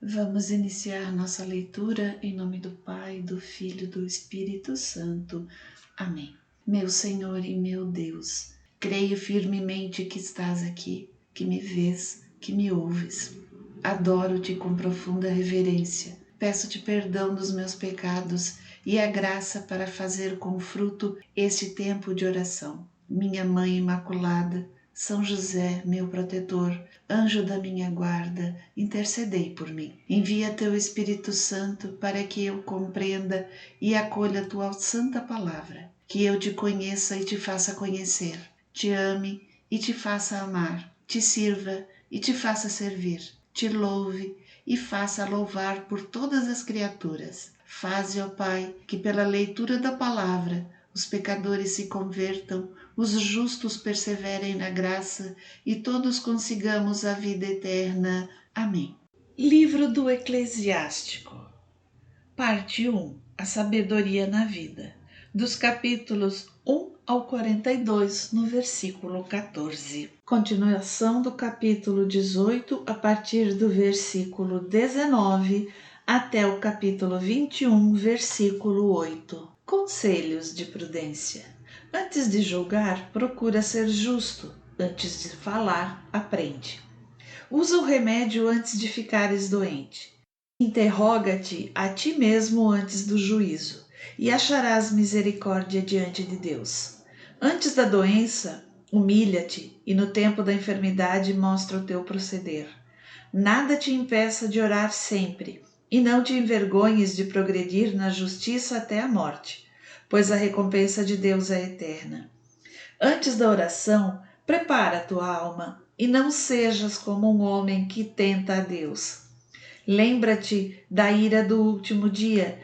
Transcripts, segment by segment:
Vamos iniciar nossa leitura em nome do Pai, do Filho e do Espírito Santo. Amém. Meu Senhor e meu Deus, creio firmemente que estás aqui, que me vês, que me ouves. Adoro-te com profunda reverência. Peço-te perdão dos meus pecados e a graça para fazer com fruto este tempo de oração. Minha Mãe Imaculada, São José, meu protetor, anjo da minha guarda, intercedei por mim. Envia teu Espírito Santo para que eu compreenda e acolha a tua santa palavra, que eu te conheça e te faça conhecer, te ame e te faça amar, te sirva e te faça servir, te louve e faça louvar por todas as criaturas. Faze, ó Pai, que pela leitura da palavra os pecadores se convertam, os justos perseverem na graça e todos consigamos a vida eterna. Amém. Livro do Eclesiástico, parte 1, a sabedoria na vida, dos capítulos 1 ao 42, no versículo 14. Continuação do capítulo 18, a partir do versículo 19 até o capítulo 21, versículo 8. Conselhos de prudência. Antes de julgar, procura ser justo. Antes de falar, aprende. Usa o remédio antes de ficares doente. Interroga-te a ti mesmo antes do juízo, e acharás misericórdia diante de Deus. Antes da doença, humilha-te, e no tempo da enfermidade mostra o teu proceder. Nada te impeça de orar sempre, e não te envergonhes de progredir na justiça até a morte, pois a recompensa de Deus é eterna. Antes da oração, prepara a tua alma, e não sejas como um homem que tenta a Deus. Lembra-te da ira do último dia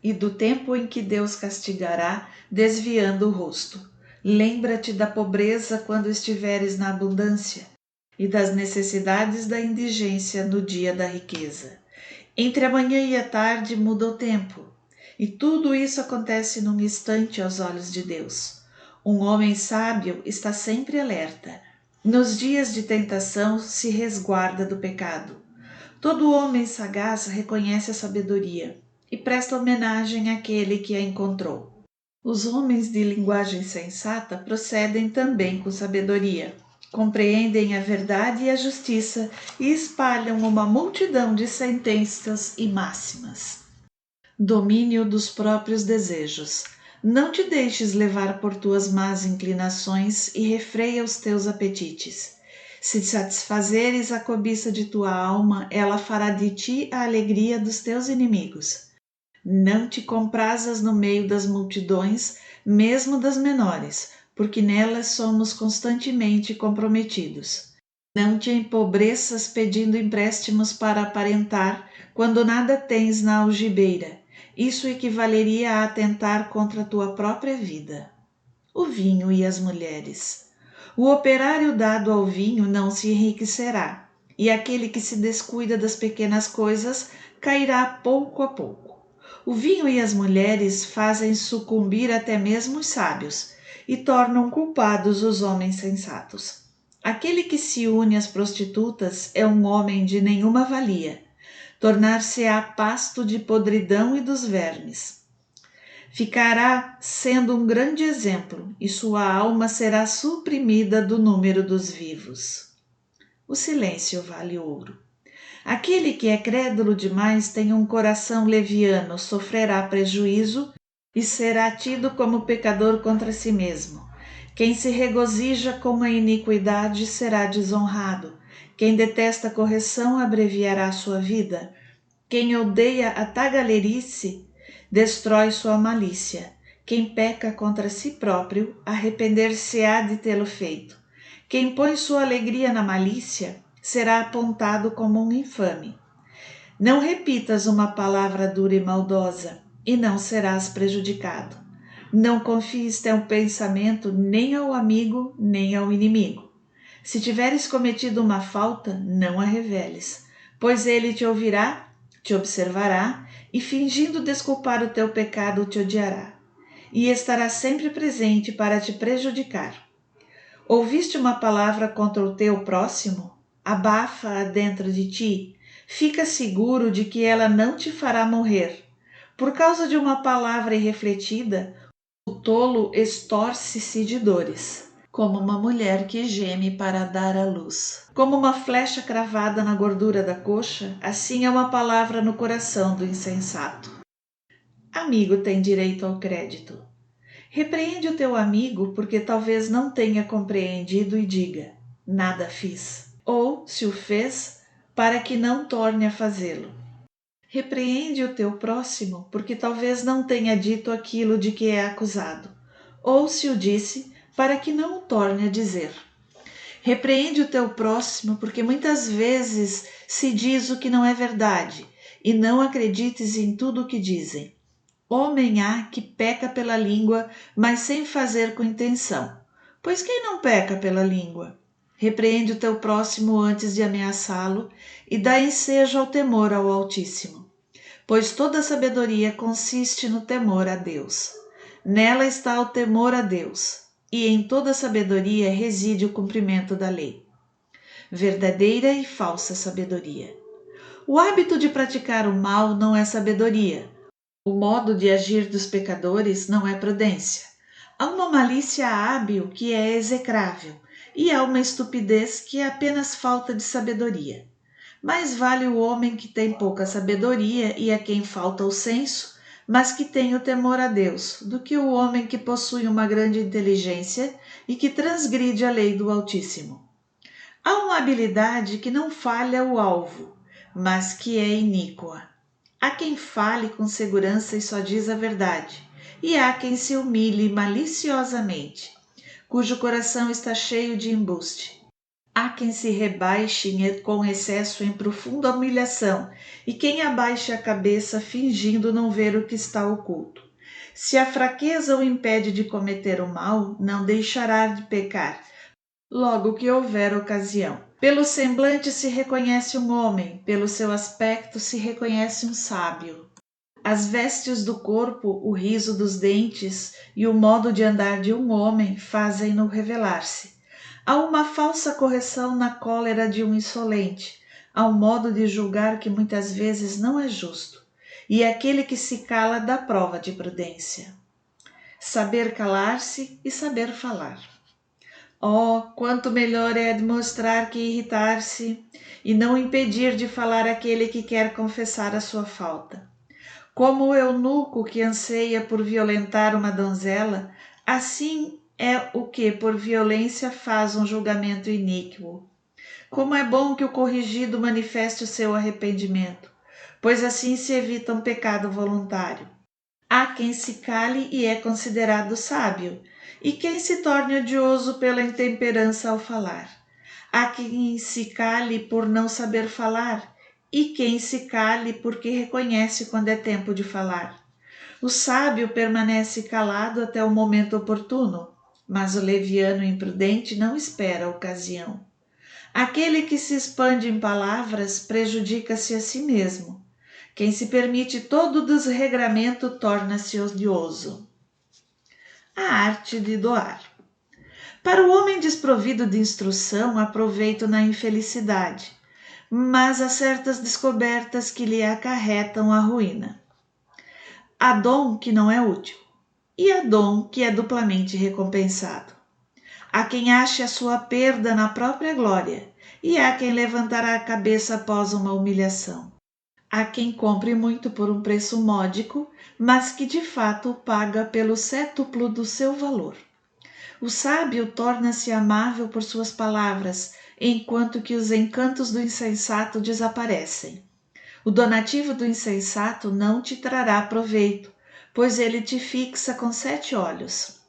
e do tempo em que Deus castigará, desviando o rosto. Lembra-te da pobreza quando estiveres na abundância e das necessidades da indigência no dia da riqueza. Entre a manhã e a tarde muda o tempo, e tudo isso acontece num instante aos olhos de Deus. Um homem sábio está sempre alerta. Nos dias de tentação se resguarda do pecado. Todo homem sagaz reconhece a sabedoria e presta homenagem àquele que a encontrou. Os homens de linguagem sensata procedem também com sabedoria, compreendem a verdade e a justiça e espalham uma multidão de sentenças e máximas. Domínio dos próprios desejos. Não te deixes levar por tuas más inclinações e refreia os teus apetites. Se satisfazeres a cobiça de tua alma, ela fará de ti a alegria dos teus inimigos. Não te comprazas no meio das multidões, mesmo das menores, porque nelas somos constantemente comprometidos. Não te empobreças pedindo empréstimos para aparentar, quando nada tens na algibeira. Isso equivaleria a atentar contra a tua própria vida. O vinho e as mulheres. O operário dado ao vinho não se enriquecerá, e aquele que se descuida das pequenas coisas cairá pouco a pouco. O vinho e as mulheres fazem sucumbir até mesmo os sábios e tornam culpados os homens sensatos. Aquele que se une às prostitutas é um homem de nenhuma valia. Tornar-se-á pasto de podridão e dos vermes. Ficará sendo um grande exemplo, e sua alma será suprimida do número dos vivos. O silêncio vale ouro. Aquele que é crédulo demais tem um coração leviano, sofrerá prejuízo e será tido como pecador contra si mesmo. Quem se regozija com a iniquidade será desonrado. Quem detesta a correção abreviará sua vida. Quem odeia a tagarelice destrói sua malícia. Quem peca contra si próprio, arrepender-se-á de tê-lo feito. Quem põe sua alegria na malícia, será apontado como um infame. Não repitas uma palavra dura e maldosa, e não serás prejudicado. Não confies teu pensamento nem ao amigo, nem ao inimigo. Se tiveres cometido uma falta, não a reveles, pois ele te ouvirá, te observará e, fingindo desculpar o teu pecado, te odiará, e estará sempre presente para te prejudicar. Ouviste uma palavra contra o teu próximo? Abafa-a dentro de ti. Fica seguro de que ela não te fará morrer. Por causa de uma palavra irrefletida, o tolo estorce-se de dores, como uma mulher que geme para dar à luz. Como uma flecha cravada na gordura da coxa, assim é uma palavra no coração do insensato. Amigo tem direito ao crédito. Repreende o teu amigo porque talvez não tenha compreendido e diga: nada fiz. Ou, se o fez, para que não torne a fazê-lo. Repreende o teu próximo porque talvez não tenha dito aquilo de que é acusado. Ou, se o disse, para que não o torne a dizer. Repreende o teu próximo porque muitas vezes se diz o que não é verdade e não acredites em tudo o que dizem. Homem há que peca pela língua, mas sem fazer com intenção. Pois quem não peca pela língua? Repreende o teu próximo antes de ameaçá-lo e dá ensejo ao temor ao Altíssimo. Pois toda sabedoria consiste no temor a Deus. Nela está o temor a Deus, e em toda sabedoria reside o cumprimento da lei. Verdadeira e falsa sabedoria. O hábito de praticar o mal não é sabedoria. O modo de agir dos pecadores não é prudência. Há uma malícia hábil que é execrável, e há uma estupidez que é apenas falta de sabedoria. Mais vale o homem que tem pouca sabedoria e a quem falta o senso, mas que tem o temor a Deus, do que o homem que possui uma grande inteligência e que transgride a lei do Altíssimo. Há uma habilidade que não falha o alvo, mas que é iníqua. Há quem fale com segurança e só diz a verdade, e há quem se humilhe maliciosamente, cujo coração está cheio de embuste. Há quem se rebaixe com excesso em profunda humilhação, e quem abaixe a cabeça fingindo não ver o que está oculto. Se a fraqueza o impede de cometer o mal, não deixará de pecar, logo que houver ocasião. Pelo semblante se reconhece um homem, pelo seu aspecto se reconhece um sábio. As vestes do corpo, o riso dos dentes e o modo de andar de um homem fazem-no revelar-se. Há uma falsa correção na cólera de um insolente, há um modo de julgar que muitas vezes não é justo, e aquele que se cala dá prova de prudência. Saber calar-se e saber falar. Oh, quanto melhor é demonstrar que irritar-se e não impedir de falar aquele que quer confessar a sua falta. Como o eunuco que anseia por violentar uma donzela, assim é o que por violência faz um julgamento iníquo. Como é bom que o corrigido manifeste o seu arrependimento, pois assim se evita um pecado voluntário. Há quem se cale e é considerado sábio, e quem se torne odioso pela intemperança ao falar. Há quem se cale por não saber falar, e quem se cale porque reconhece quando é tempo de falar. O sábio permanece calado até o momento oportuno, mas o leviano imprudente não espera a ocasião. Aquele que se expande em palavras prejudica-se a si mesmo. Quem se permite todo desregramento torna-se odioso. A arte de doar. Para o homem desprovido de instrução, há proveito na infelicidade, mas há certas descobertas que lhe acarretam a ruína. Há dom que não é útil, e há dom que é duplamente recompensado. Há quem ache a sua perda na própria glória, e há quem levantará a cabeça após uma humilhação. Há quem compre muito por um preço módico, mas que de fato paga pelo cétuplo do seu valor. O sábio torna-se amável por suas palavras, enquanto que os encantos do insensato desaparecem. O donativo do insensato não te trará proveito, pois ele te fixa com 7 olhos.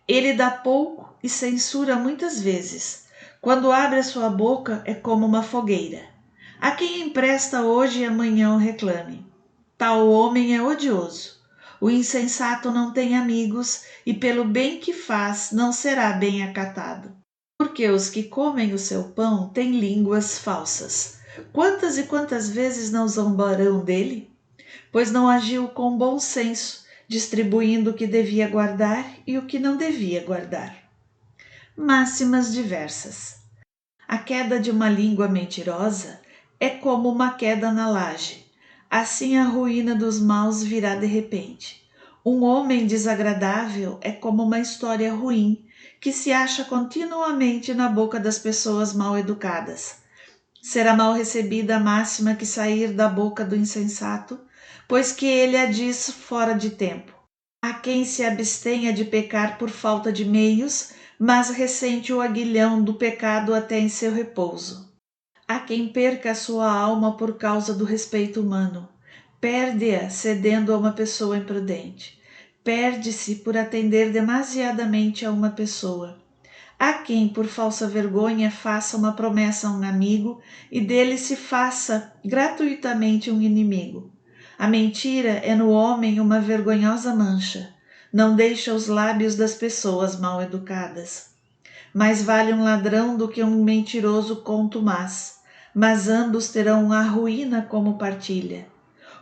Ele dá pouco e censura muitas vezes. Quando abre a sua boca é como uma fogueira. A quem empresta hoje e amanhã o reclame. Tal homem é odioso. O insensato não tem amigos e pelo bem que faz não será bem acatado. Porque os que comem o seu pão têm línguas falsas. Quantas e quantas vezes não zombarão dele? Pois não agiu com bom senso, distribuindo o que devia guardar e o que não devia guardar. Máximas diversas. A queda de uma língua mentirosa é como uma queda na laje. Assim a ruína dos maus virá de repente. Um homem desagradável é como uma história ruim que se acha continuamente na boca das pessoas mal educadas. Será mal recebida a máxima que sair da boca do insensato, pois que ele a diz fora de tempo. Há quem se abstenha de pecar por falta de meios, mas ressente o aguilhão do pecado até em seu repouso. Há quem perca a sua alma por causa do respeito humano. Perde-a cedendo a uma pessoa imprudente. Perde-se por atender demasiadamente a uma pessoa. Há quem, por falsa vergonha, faça uma promessa a um amigo e dele se faça gratuitamente um inimigo. A mentira é no homem uma vergonhosa mancha. Não deixa os lábios das pessoas mal educadas. Mais vale um ladrão do que um mentiroso contumaz, mas ambos terão a ruína como partilha.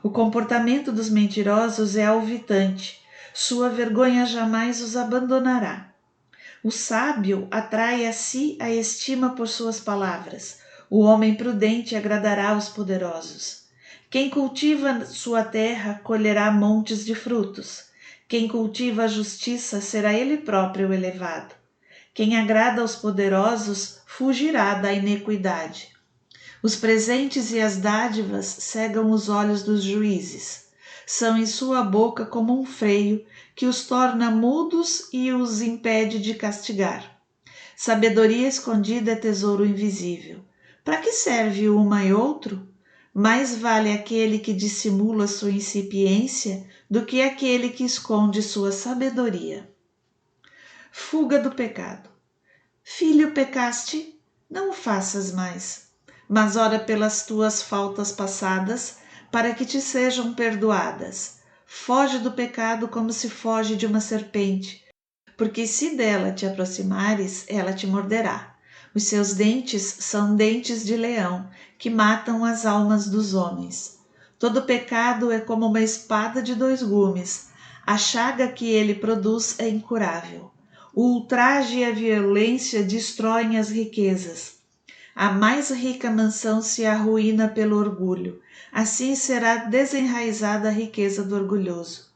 O comportamento dos mentirosos é alvitante, sua vergonha jamais os abandonará. O sábio atrai a si a estima por suas palavras, o homem prudente agradará aos poderosos. Quem cultiva sua terra colherá montes de frutos, quem cultiva a justiça será ele próprio elevado. Quem agrada aos poderosos fugirá da iniquidade. Os presentes e as dádivas cegam os olhos dos juízes. São em sua boca como um freio que os torna mudos e os impede de castigar. Sabedoria escondida é tesouro invisível. Para que serve uma e outro? Mais vale aquele que dissimula sua incipiência do que aquele que esconde sua sabedoria. Fuga do pecado. Filho, pecaste? Não o faças mais, mas ora pelas tuas faltas passadas, para que te sejam perdoadas. Foge do pecado como se foge de uma serpente, porque se dela te aproximares, ela te morderá. Os seus dentes são dentes de leão, que matam as almas dos homens. Todo pecado é como uma espada de 2 gumes. A chaga que ele produz é incurável. O ultraje e a violência destroem as riquezas. A mais rica mansão se arruína pelo orgulho. Assim será desenraizada a riqueza do orgulhoso.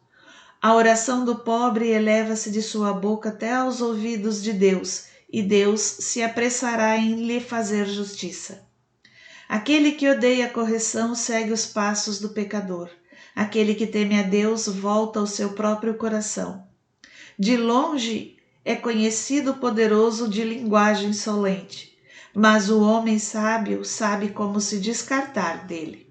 A oração do pobre eleva-se de sua boca até aos ouvidos de Deus, e Deus se apressará em lhe fazer justiça. Aquele que odeia a correção segue os passos do pecador. Aquele que teme a Deus volta ao seu próprio coração. De longe é conhecido o poderoso de linguagem insolente, mas o homem sábio sabe como se descartar dele.